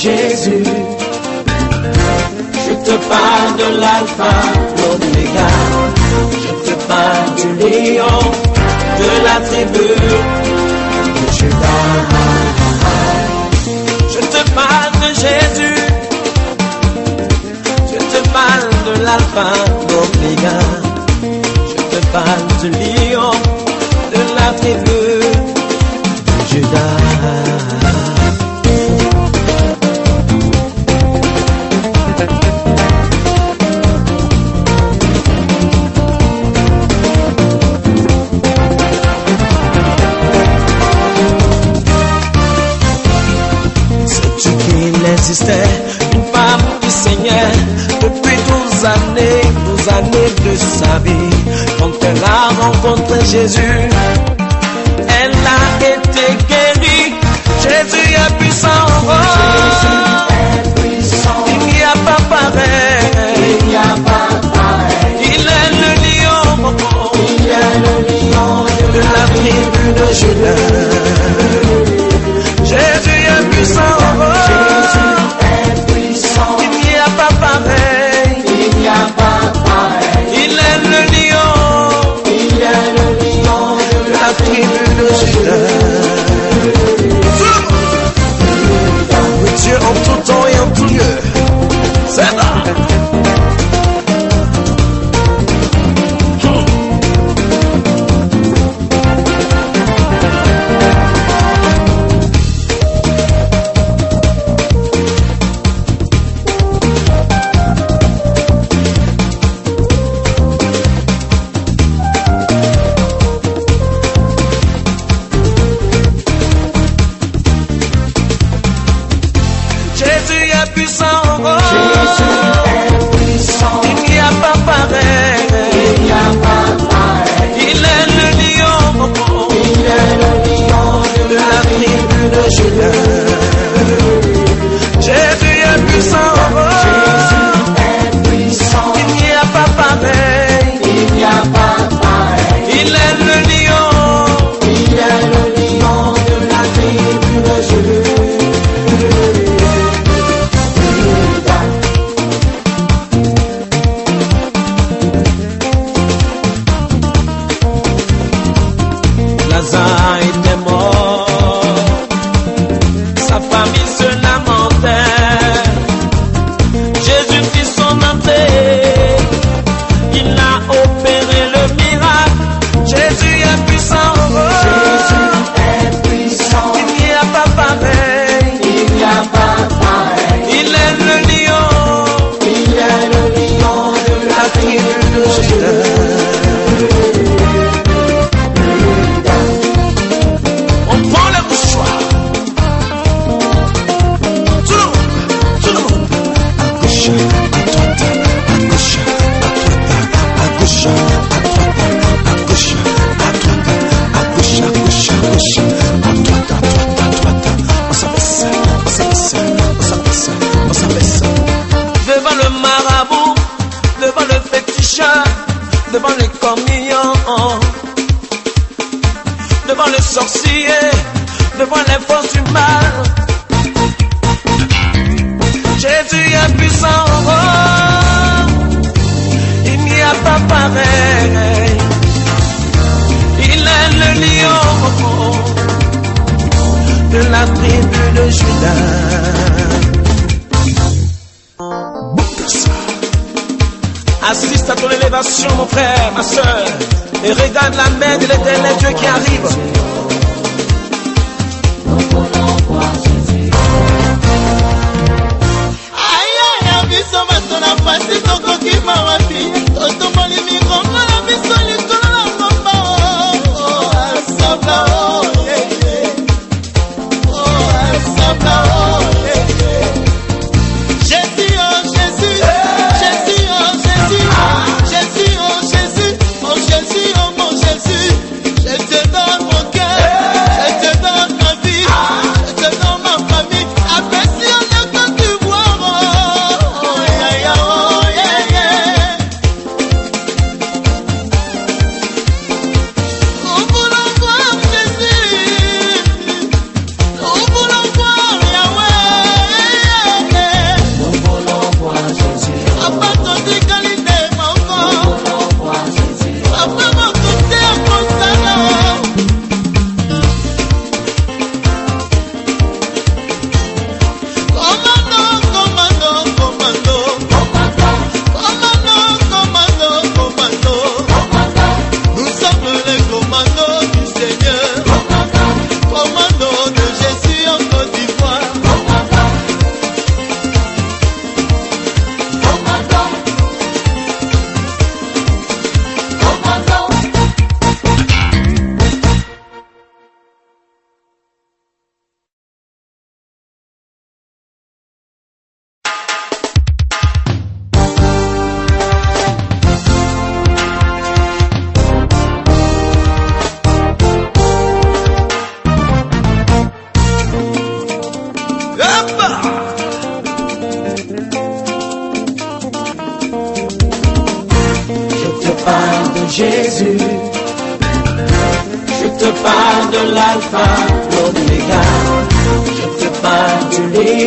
Jésus. Je te parle de l'alpha, l'oméga. Je te parle du lion, de la tribu de Judas. Je te parle de Jésus. Je te parle de l'alpha, l'oméga. Je te parle du lion, de la tribu de Judas. Une femme qui saignait depuis 12 années de sa vie. Quand elle a rencontré Jésus, elle a été guérie. Jésus est puissant, il n'y a pas pareil. Il est le lion, de la tribu de Judas. Jésus est puissant. Il est le lion de la tribu de Judas. Dieu en tout temps et en tout lieu. C'est là. Assiste à ton élévation, mon frère, ma soeur, et regarde la main de l'Éternel Dieu qui arrive. Jésus, oh mon Jésus, je te donne. Jésus. Je te parle de l'alpha, l'oméga. Je te parle du lion.